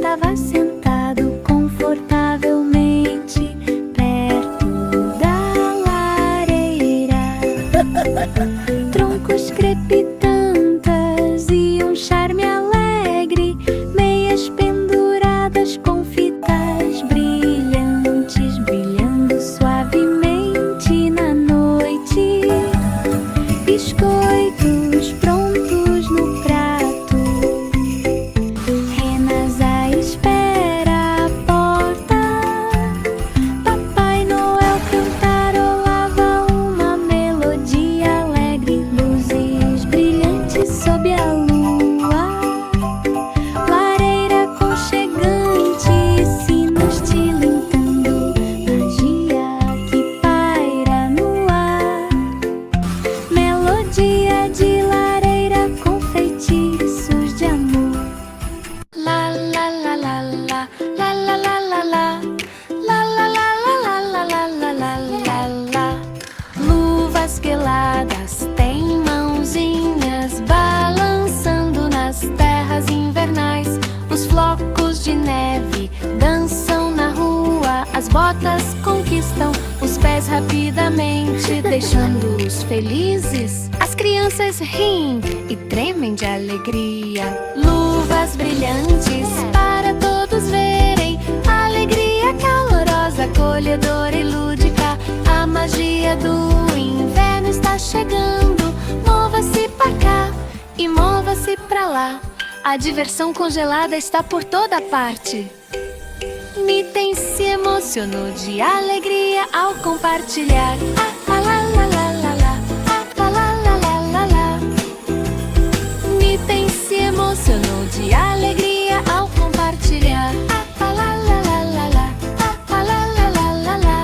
estava sentado confortavelmente perto da lareira. Troncos crepitantes e um charme alegre, meias penduradas com fitas brilhantes, brilhando suavemente na noite. Biscoitos prontos no prato, renas à espera à porta. Papai Noel cantarolava uma melodia alegre, luzes brilhantes sob a lua. Lareira aconchegante, sinos tilintando, magia que paira no ar. Melodia de lareira com feitiços de amor. La la la la la, la la la la la, la la la la la la la la la la. Luvas queladas têm mãozinhas balançando nas terras invernais. Os flocos de neve dançam na rua, as botas conquistam os pés rapidamente, deixando-os felizes. As crianças riem e tremem de alegria. Luvas brilhantes para todos verem, a alegria calorosa, acolhedora e lúdica. A magia do inverno está chegando. Mova-se pra cá e mova-se pra lá. A diversão congelada está por toda parte. Mitten se emocionou de alegria ao compartilhar. Ah, ah, lá, lá, lá, lá, lá. Ah, ah, lá, lá, lá, lá, lá. Mitten se emocionou de alegria ao compartilhar. Ah, ah, lá, lá, lá, lá, lá. Ah, ah, lá, lá, lá, lá, lá.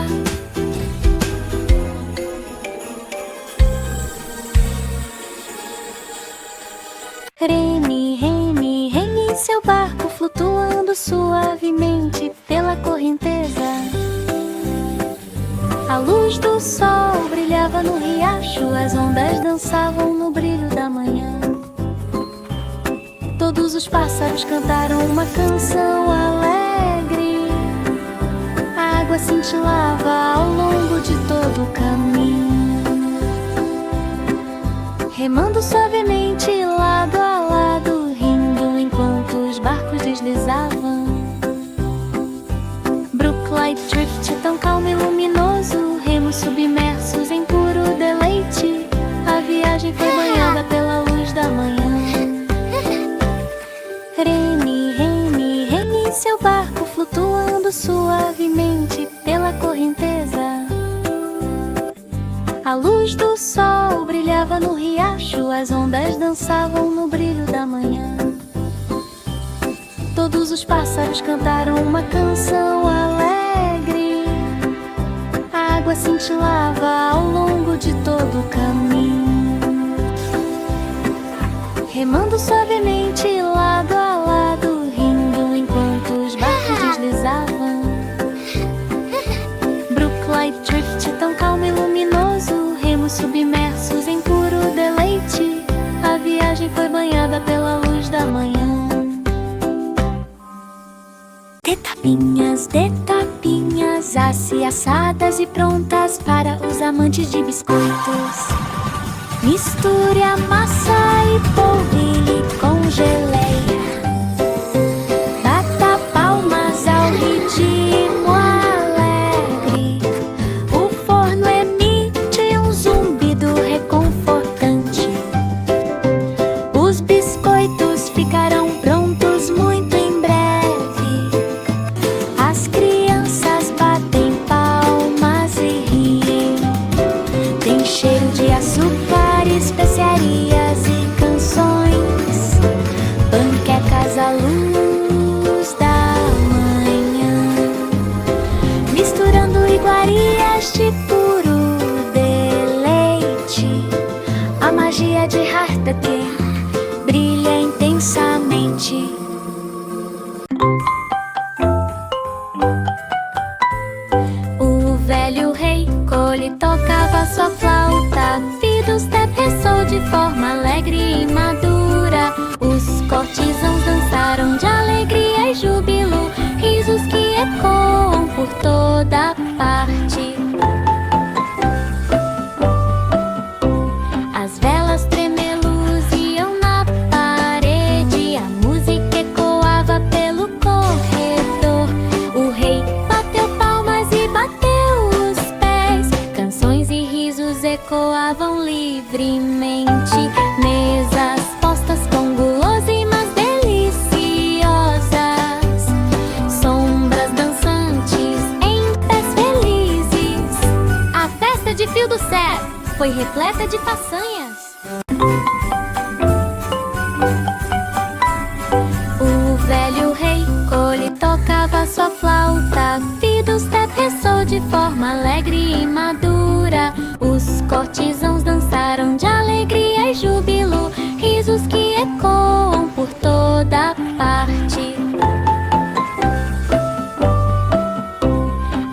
Reme, reme, reme em seu barco, flutuando suavemente pela correnteza. A luz do sol brilhava no riacho, as ondas dançavam no brilho da manhã. Todos os pássaros cantaram uma canção alegre. A água cintilava ao longo de todo o caminho, remando suavemente lado a lado, rindo enquanto os barcos deslizavam. Brooklight Drift tão calmo e luminoso, remos submersos em puro deleite. A viagem foi banhada pela luz da manhã. Reme, reme, reme em seu barco, flutuando suavemente pela correnteza. A luz do sol brilhava no riacho, as ondas dançavam no brilho da manhã. Todos os pássaros cantaram uma canção alegre. A água cintilava ao longo de todo o caminho, remando suavemente lado a lado, rindo enquanto os barcos deslizavam. Brooklight Drift tão calmo e luminoso, remos submersos em puro deleite. A viagem foi banhada pela luz da manhã. De tapinhas, assadas e prontas para os amantes de biscoitos. Misture a massa e polvilhe com geleia. Bata palmas ao ritmo alegre. O forno emite um zumbido reconfortante. Os biscoitos ficarão prontos muito em breve. As crianças batem palmas e riem. Tem cheiro de açúcar, especiarias e canções. Panquecas à luz da manhã, misturando iguarias de puro deleite. A magia de Heartake brilha intensamente. O velho rei Cole tocava sua flauta. Fiddlestep ressoou de forma alegre e madura. Os cortisãos dançaram de alegria e júbilo. ecoavam livremente. Mesas postas com guloseimas deliciosas, sombras dançantes em pés felizes. A festa de fio do céu foi repleta de façanhas. O velho rei Cole tocava sua flauta, Fiddlestep ressoou de forma alegre e madura. Os cortesãos dançaram de alegria e júbilo, risos que ecoam por toda parte.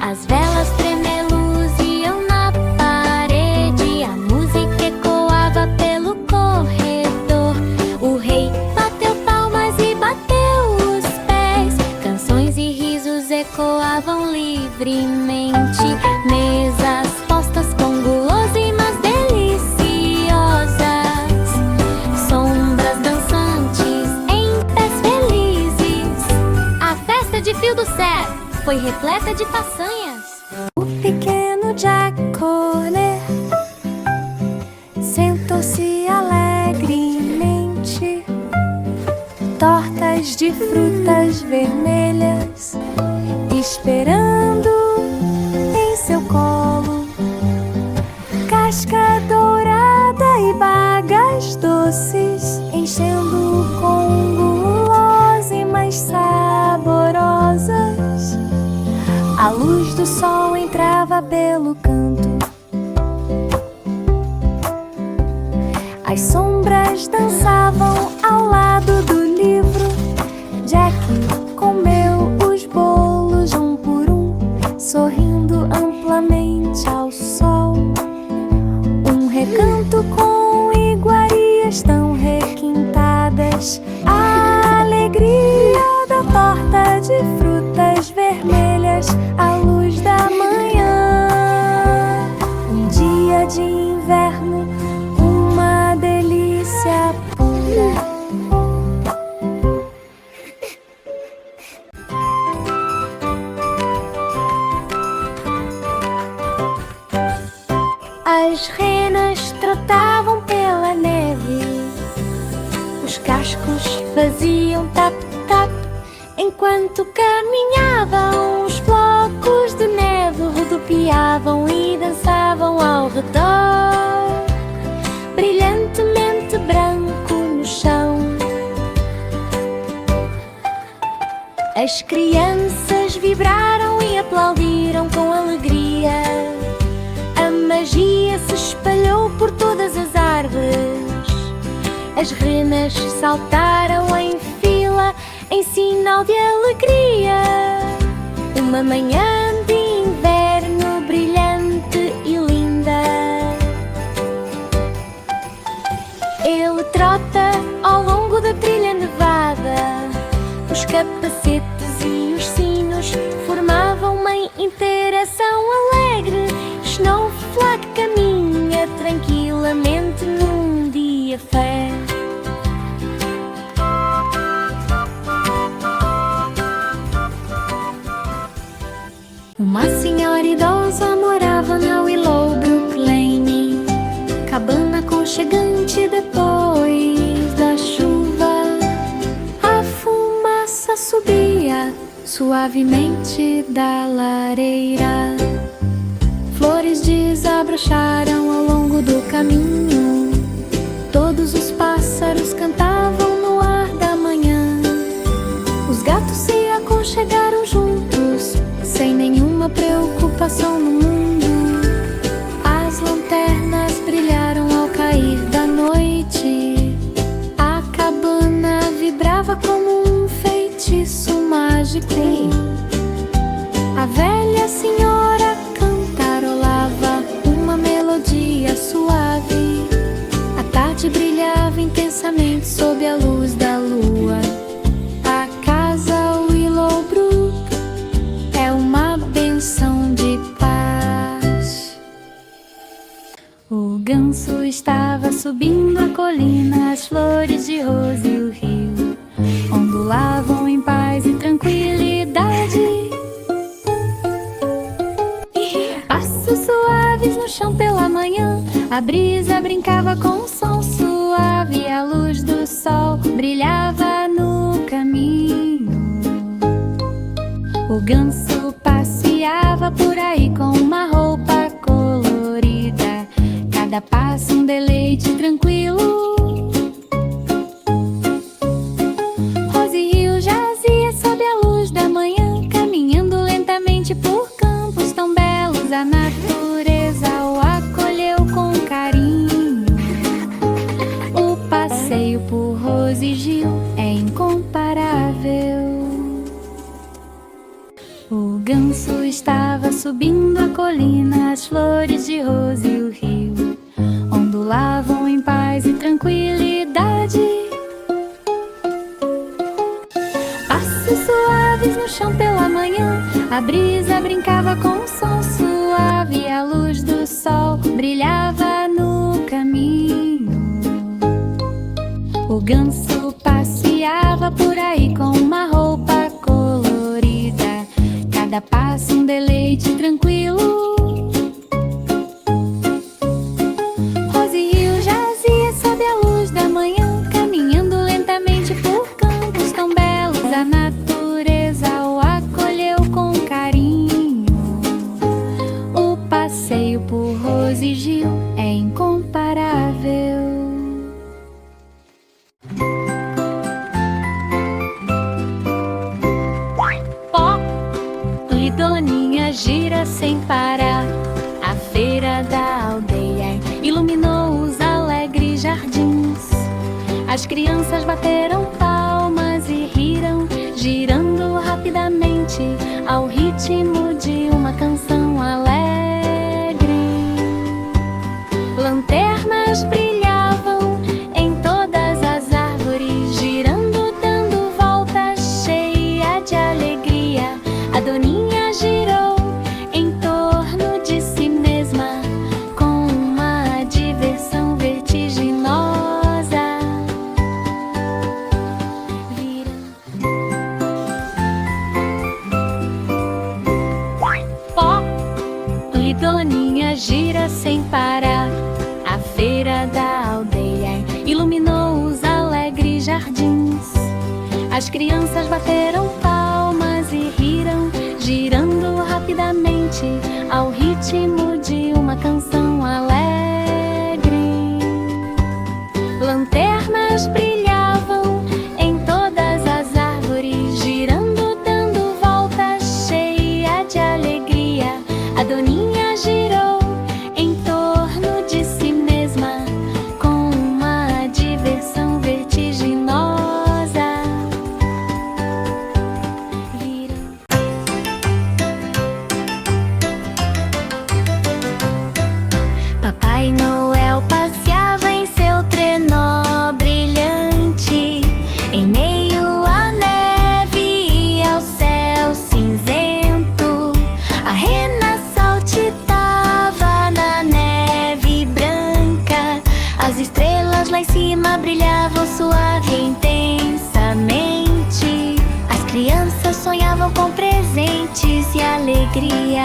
As velas tremeluziam na parede, a música ecoava pelo corredor. O rei bateu palmas e bateu os pés, canções e risos ecoavam livremente. Mesas postas com guloseimas deliciosas, sombras dançantes em pés felizes. A festa de fio do céu foi repleta de façanhas. O pequeno Jack Cole sentou-se alegremente. Tortas de frutas vermelhas esperando em seu colo, casca dourada e bagas doces enchendo com guloseimas saborosas. A luz do sol entrava pelo canto, as sombras dançavam ao lado do livro. Jack comeu os bolos um por um, sorrindo amplamente ao sol. Um recanto com iguarias tão requintadas, a alegria da torta de frutas vermelhas à luz da manhã. Um dia de inverno, uma delícia pura. As renas trotavam pela neve, os cascos faziam tap-tap enquanto caminhavam. Os blocos de neve rodopiavam e dançavam ao redor, brilhantemente branco no chão. As crianças vibraram e aplaudiram com alegria. A magia se espalhou por todas as árvores. As renas saltaram em fila em sinal de alegria. Uma manhã de inverno brilhante e linda. Ele trota ao longo da trilha nevada. Os capacetes e os sinos formavam uma interação alegre. Snowflake caminha tranquilamente num dia fé. Uma senhora idosa morava na Willowbrook Lane, cabana aconchegante depois da chuva. A fumaça subia suavemente da lareira. Flores desabrocharam ao longo do caminho. Todos os pássaros cantavam no ar da manhã. Os gatos se aconchegaram juntos, sem nenhuma preocupação no mundo. As lanternas brilharam ao cair da noite. A cabana vibrava como um feitiço mágico. A velha senhora cantarolava uma melodia suave. A tarde brilhava intensamente sob a luz da lua. A casa Willowbrook é uma benção de paz. O ganso estava subindo a colina, as flores de rosa e o rio ondulavam em paz e tranquilidade. Passos suaves no chão pela manhã. manhã, a brisa brincava com um som suave, a luz do sol brilhava no caminho. O ganso passeava por aí com uma roupa colorida, cada passo um deleite tranquilo. Roserio jazia sob a luz da manhã, caminhando lentamente por campos tão belos. A natureza o acolheu com carinho. O passeio por Roserio é incomparável. O ganso estava subindo a colina, as flores de rosa e o rio ondulavam em paz e tranquilidade. Passos suaves no chão pela manhã, a brisa brincava com um som suave, a luz do sol brilhava no caminho. O ganso passeava por aí com uma roupa colorida, cada passo um deleite tranquilo. Roserio jazia sob a luz da manhã, caminhando lentamente por campos tão belos. A natureza o acolheu com carinho. O passeio por Roserio é incomparável. Doninha gira sem parar, a feira da aldeia iluminou os alegres jardins. As crianças bateram palmas e riram, girando rapidamente ao ritmo de uma canção alegre. Lanternas brilhavam em todas as árvores, girando, dando voltas, cheia de alegria. A Doninha girou em torno de si mesma com uma diversão vertiginosa. Pó e Doninha gira sem parar, a feira da aldeia iluminou os alegres jardins. As crianças bateram palmas e riram, girando rapidamente ao ritmo de uma canção alegre. Lanternas brilhavam em todas as árvores, girando, dando voltas, cheia de alegria. A Doninha girou em torno de si mesma com uma diversão vertiginosa. Papai Noel passeava em seu trenó brilhante, em meio à neve e ao céu cinzento. A rena saltitava na neve branca, as estrelas lá em cima brilhavam suave e intensamente. As crianças sonhavam com presentes e alegria.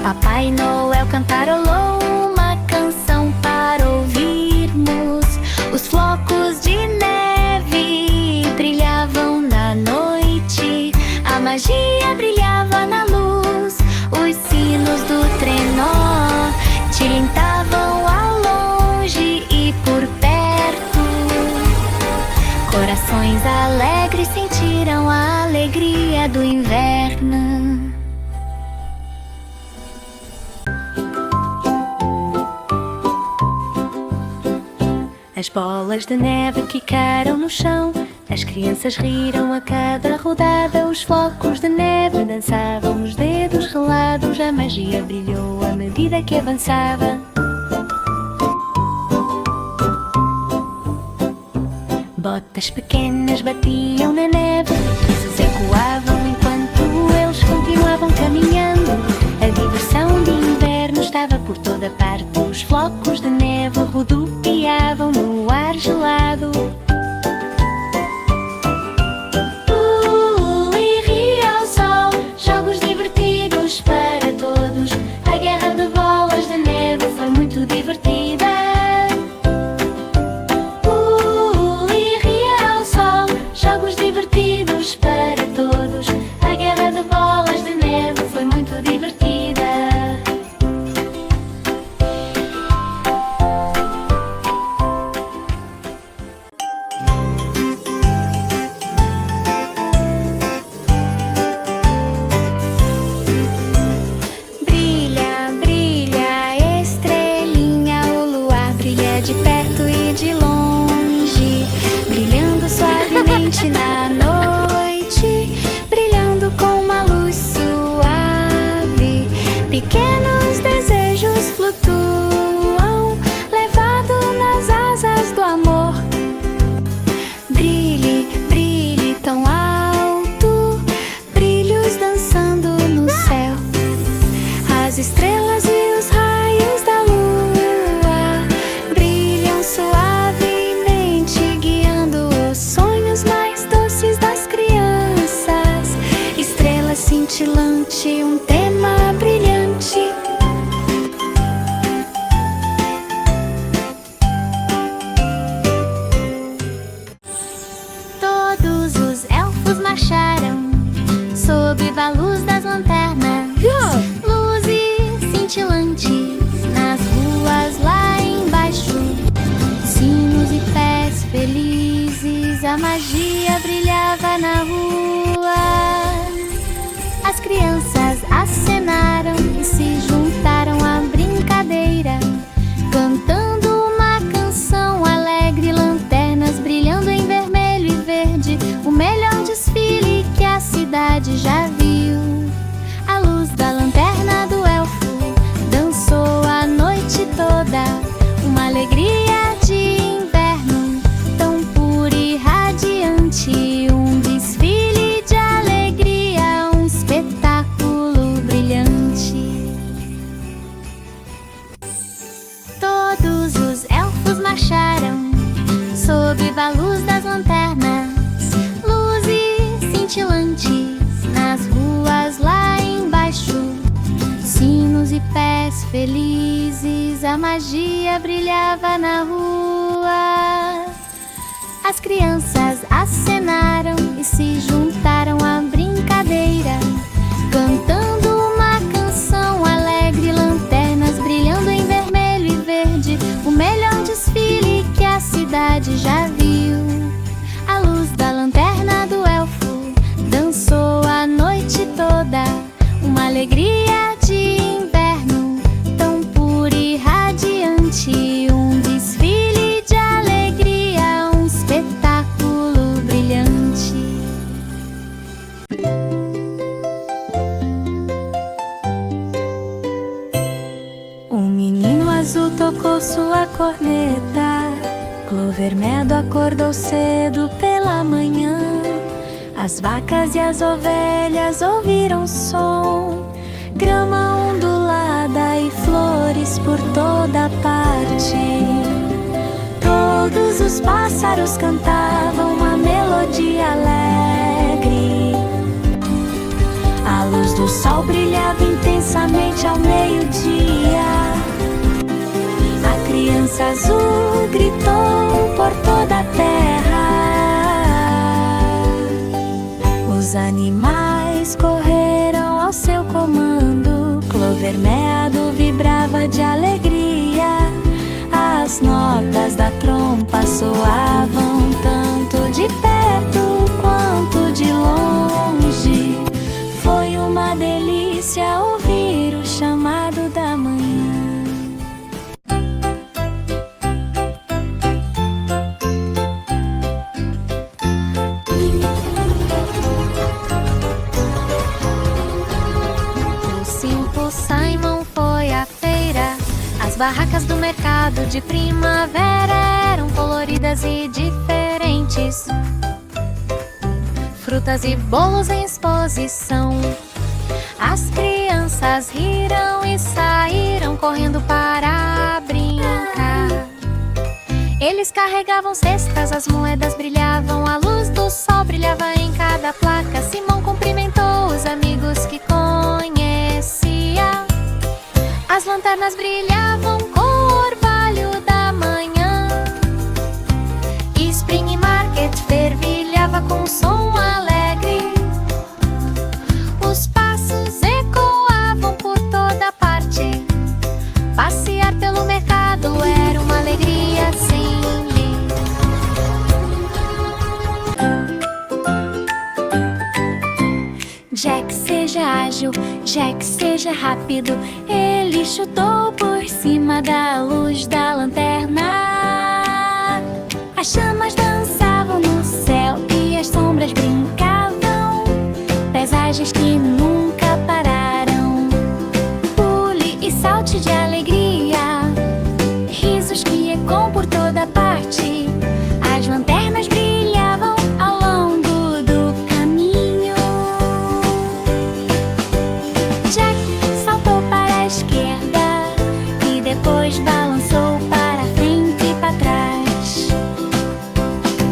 Papai Noel cantarolou uma canção para ouvirmos. Os flocos de neve brilhavam na noite, a magia brilhava na luz. Os sinos do trenó tilintavam ao longe e por perto. Corações alegres sentiram a alegria do inverno. As bolas de neve quicaram no chão, as crianças riram a cada rodada. Os flocos de neve dançavam nos dedos relados, a magia brilhou à medida que avançava. Botas pequenas batiam na neve, risos ecoavam enquanto eles continuavam caminhando. A diversão de inverno estava por toda parte. Os flocos de neve rodopiavam no ar gelado. E ria ao sol, jogos divertidos para todos. A guerra de bolas de neve muito divertida. E ria ao sol, jogos divertidos para todos. A guerra de bolas de neve foi muito divertida. Brilha, brilha, estrelinha, o luar brilha de perto e de longe, brilhando suavemente na noite, brilhando com uma luz suave. Pequenos desejos flutuam, levado nas asas do amor. Brilhe, brilhe tão alto, brilhos dançando no céu. As estrelas e os raios da lua brilham suavemente, guiando os sonhos mais doces das crianças. Estrela cintilante, um tema brilhante. Todos os elfos marcharam sob a luz das lanternas. Luzes cintilantes nas ruas lá embaixo. Sinos e pés felizes, a magia brilhava na rua. As crianças acenaram e se juntaram à brincadeira, cantando uma canção alegre, lanternas brilhando em vermelho e verde. O melhor desfile que a cidade já viu. A luz da lanterna do elfo dançou a noite toda. Uma alegria de inverno tão pura e radiante. Um desfile de alegria, um espetáculo brilhante. Todos os elfos marcharam sob a luz das lanternas. Luzes cintilantes nas ruas lá embaixo. Sinos e pés felizes, a magia brilhava na rua. As crianças acenaram e se juntaram à brincadeira, cantando uma canção alegre, lanternas brilhando em vermelho e verde. O melhor desfile que a cidade já viu. A luz da lanterna do elfo dançou a noite toda. Uma alegria de inverno tão pura e radiante. Um desfile de alegria, um espetáculo brilhante. Um menino azul tocou sua corneta. Clover Meadow acordou cedo pela manhã. As vacas e as ovelhas ouviram som, grama ondulada e flores por toda parte. Todos os pássaros cantavam uma melodia alegre. A luz do sol brilhava intensamente ao meio-dia. A criança azul gritou por toda a terra. Os animais correram ao seu comando. Clover Meadow vibrava de alegria. As notas da trompa soavam tanto de perto quanto de longe. Foi uma delícia ouvir o chamado da manhã. Simon foi à feira. As barracas do mercado de primavera eram coloridas e diferentes. Frutas e bolos em exposição. As crianças riram e saíram correndo para brincar. Eles carregavam cestas, as moedas brilhavam, a luz do sol brilhava em cada placa. Simão cumprimentou os amigos que conhecia. As lanternas brilhavam cor relógio. Jack, seja rápido. Ele chutou por cima da luz da lanterna. As chamas dançavam no céu e as sombras brincavam. Paisagens que nunca pararam. Pule e salte de alegria. Risos que ecoam por toda parte. As lanternas brilhavam ao longo do caminho. Jack saltou para a esquerda e depois balançou para frente e para trás.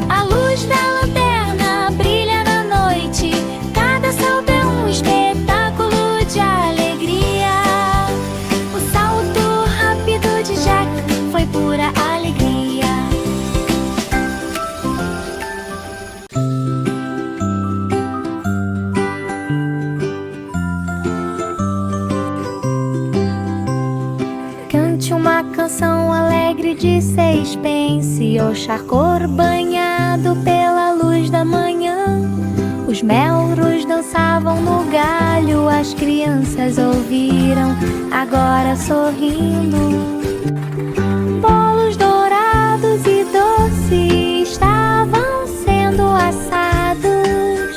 A luz da lanterna brilha na noite. Cada salto é um espetáculo de alegria. O salto rápido de Jack foi pura alegria. Cante uma canção alegre de suspense, o charcor banhado pela luz da manhã. Os melros dançavam no galho, as crianças ouviram, agora sorrindo. Bolos dourados e doces estavam sendo assados.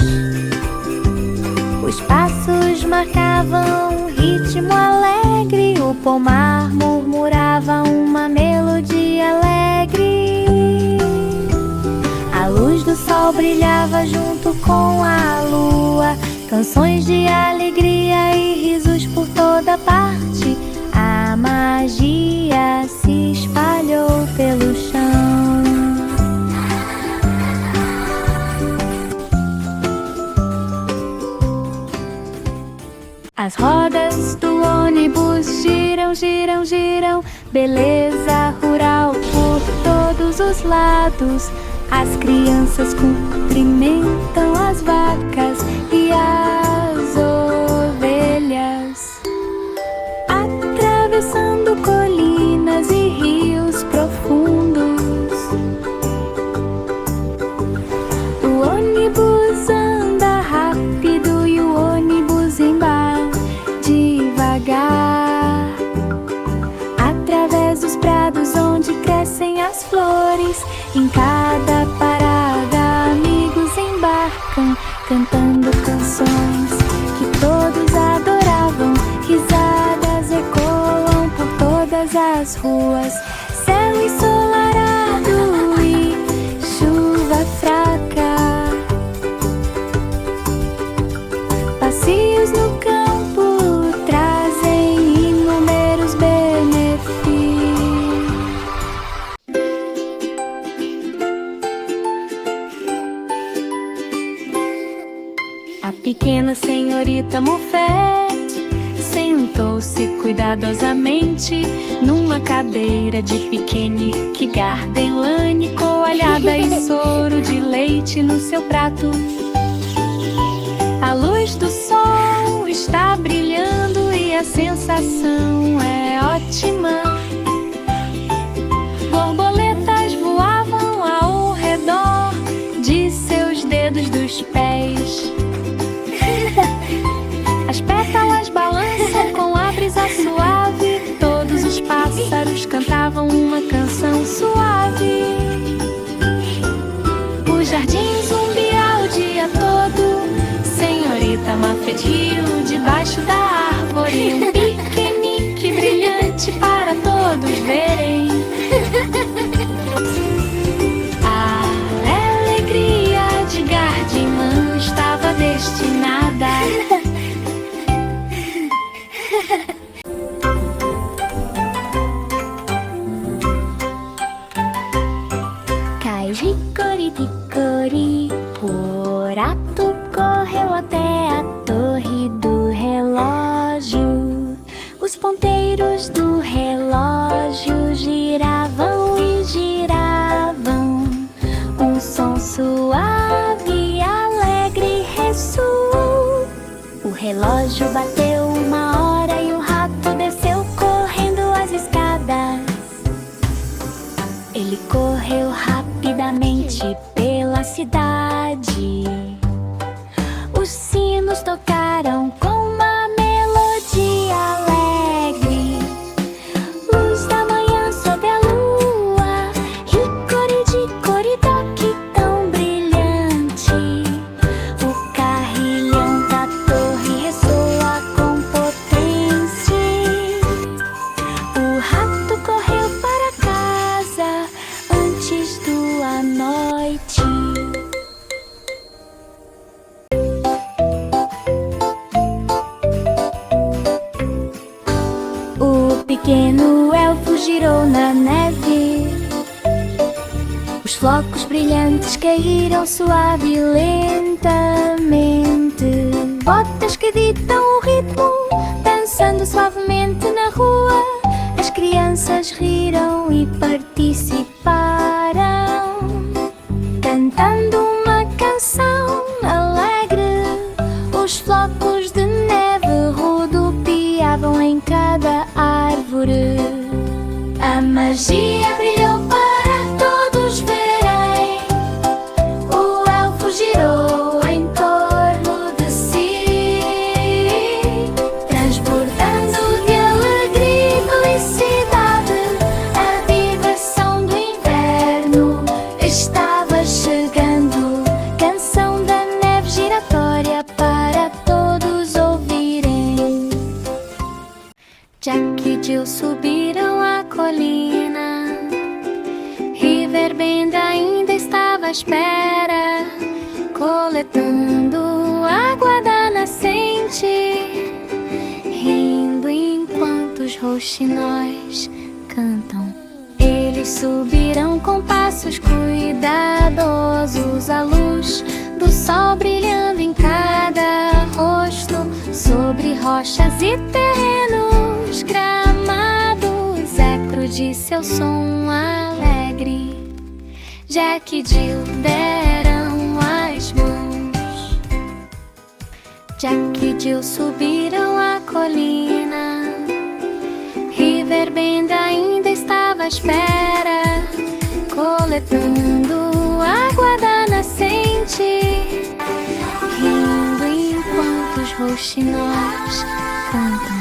Os passos marcavam um ritmo alegre. O pomar murmurava uma melodia alegre. A luz do sol brilhava junto com a lua. Canções de alegria e risos por toda parte. A magia se espalhou pelo chão. As rodas do ônibus giram, giram, giram. Beleza rural por todos os lados. As crianças cumprimentam as vacas e as ovelhas. Atravessando colinas e rios profundos. O ônibus anda rápido e o ônibus embarca devagar. Através dos prados onde crescem as flores. Em cada parada amigos embarcam, cantando canções que todos adoravam. Risadas ecoam por todas as ruas. Céu ensolarado e chuva fraca. Passeios no campo trazem inúmeros benefícios. A pequena senhorita Moffett sentou-se cuidadosamente numa cadeira de piquenique, gardelane, coalhada e soro de leite no seu prato. A luz do sol está brilhando e a sensação é ótima. Borboletas voavam ao redor de seus dedos dos pés. As pétalas balançam com a brisa suave. Todos os pássaros cantavam uma canção suave. O jardim zumbia o dia todo. Senhorita Moffett riu debaixo da árvore. Um piquenique brilhante para todos verem. A alegria de Gardimã estava destinada. Cai ricori-ticori, o rato correu até a torre do relógio. Os ponteiros do relógio giravam e giravam. Um som suave e alegre ressoou. O relógio bateu 1 hora e o rato desceu correndo as escadas. Ele correu rapidamente pela cidade. Os sinos tocaram com uma da neve. Os flocos brilhantes caíram suave e lentamente. Botas que ditam o ritmo, dançando suavemente na rua. As crianças riram e participaram, cantando uma canção alegre. Os flocos de neve rodopiavam em cada árvore. A magia brilhou para todos verem. O elfo girou em torno de si, transbordando de alegria e felicidade. A diversão do inverno estava chegando. Canção da neve giratória para todos ouvirem. Jack e Jill subiram a colina. Riverbend ainda estava à espera, coletando água da nascente, rindo enquanto os rouxinóis cantam. Eles subiram com passos cuidadosos, a luz do sol brilhando em cada rosto, sobre rochas e terrenos gramados, eco de seu som alegre. Jack e Jill deram as mãos. Jack e Jill subiram a colina. Riverbend ainda estava à espera, coletando água da nascente, rindo enquanto os rouxinóis cantam.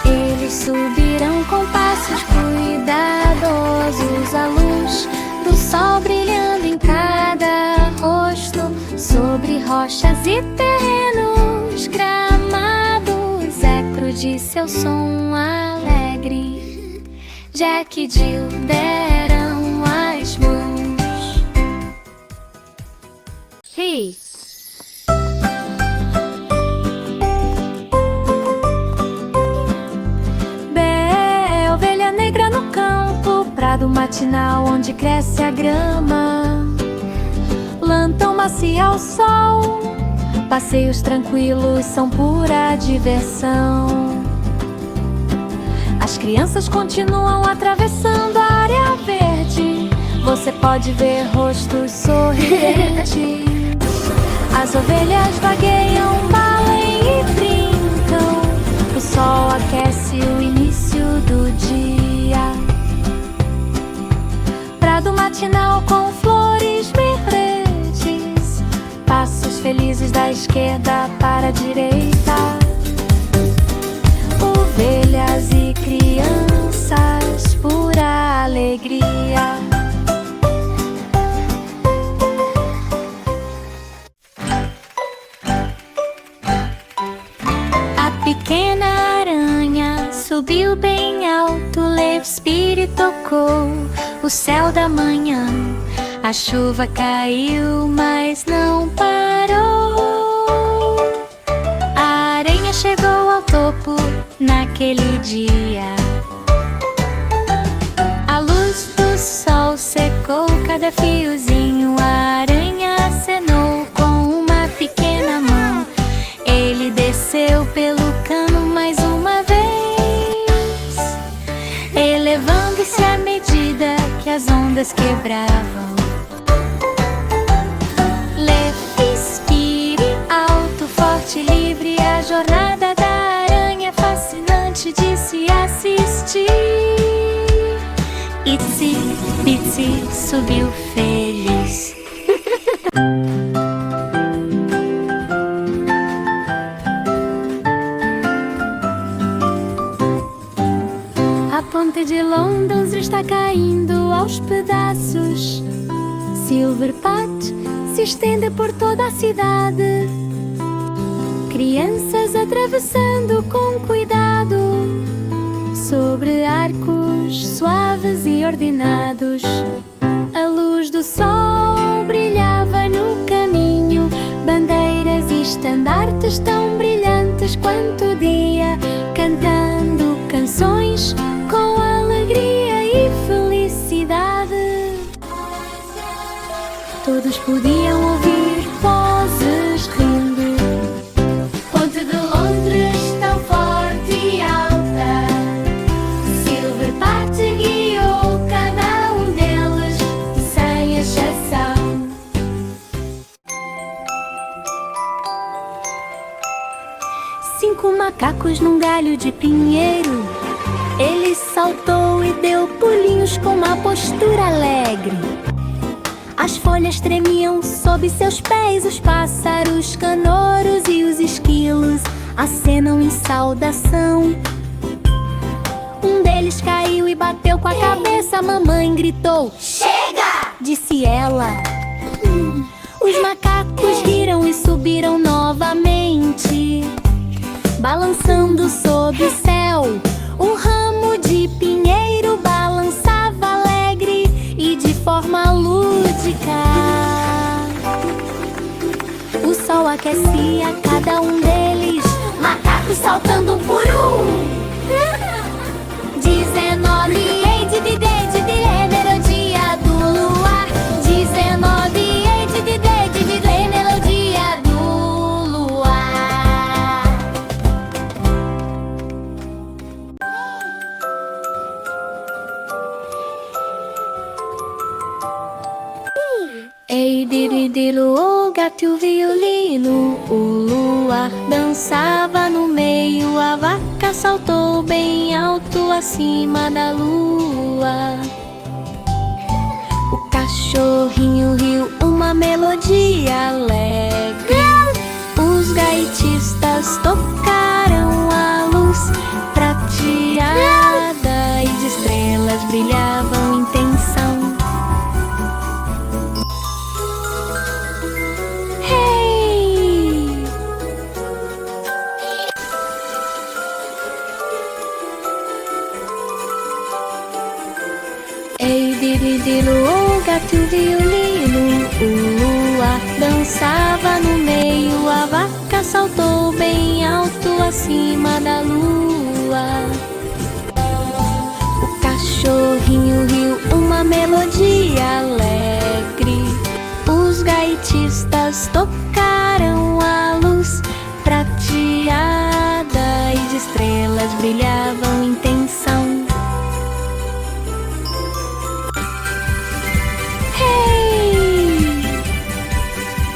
Eles subiram com passos cuidadosos, a luz do sol brilhando em cada rosto, sobre rochas e terrenos gramados, eco de seu som alegre. Jack e Jill deram as mãos. Hey! Bé, ovelha negra no campo, prado matinal onde cresce a grama. Plantão macia ao sol, passeios tranquilos são pura diversão. As crianças continuam atravessando a área verde. Você pode ver rostos sorridentes. As ovelhas vagueiam, balem e brincam. O sol aquece o início do dia. Prado matinal com flores verdes, passos felizes da esquerda para a direita. Ovelhas e crianças, pura alegria. A pequena aranha subiu bem alto, leve espírito tocou o céu da manhã. A chuva caiu, mas não parou. A aranha chegou ao topo naquele dia. A luz do sol secou cada fiozinho. A aranha acenou com uma pequena mão. Ele desceu pelo cano mais uma vez, elevando-se à medida que as ondas quebravam. Leve, expire, alto, forte, livre. A jornada da aranha é fascinante de se assistir. Itsy Bitsy subiu feliz. A ponte de London está caindo aos pedaços. Silverpat se estende por toda a cidade. Crianças atravessando com cuidado sobre arcos suaves e ordenados. A luz do sol brilhava no caminho. Bandeiras e estandartes tão brilhantes quanto o dia, cantando canções com alegria e felicidade. Todos podiam ouvir vozes rindo. Ponte de Londres tão forte e alta, Silver Party guiou cada um deles sem exceção. 5 macacos num galho de pinheiro. Ele saltou e deu pulinhos com uma postura alegre. As folhas tremiam sob seus pés, os pássaros, canouros e os esquilos acenam em saudação. Um deles caiu e bateu com a cabeça. A mamãe gritou: "Chega!", disse ela. Os macacos riram e subiram novamente, balançando sob o céu. Um ramo de pinheiro balançava alegre e de forma lúdica. O sol aquecia cada um deles, macacos saltando um por um. 19 melodia do luar. 19 melodia do luar. Ei, diridilu, o gato e o violino. O luar dançava no meio. A vaca saltou bem alto acima da lua. O cachorrinho riu uma melodia alegre. Os gaitistas tocaram a luz prateada e de estrelas brilhavam em tensão. Ei, diridilu, o gato e o violino. O luar dançava no meio. A vaca saltou bem alto acima da lua. O cachorrinho riu uma melodia alegre. Os gaitistas tocaram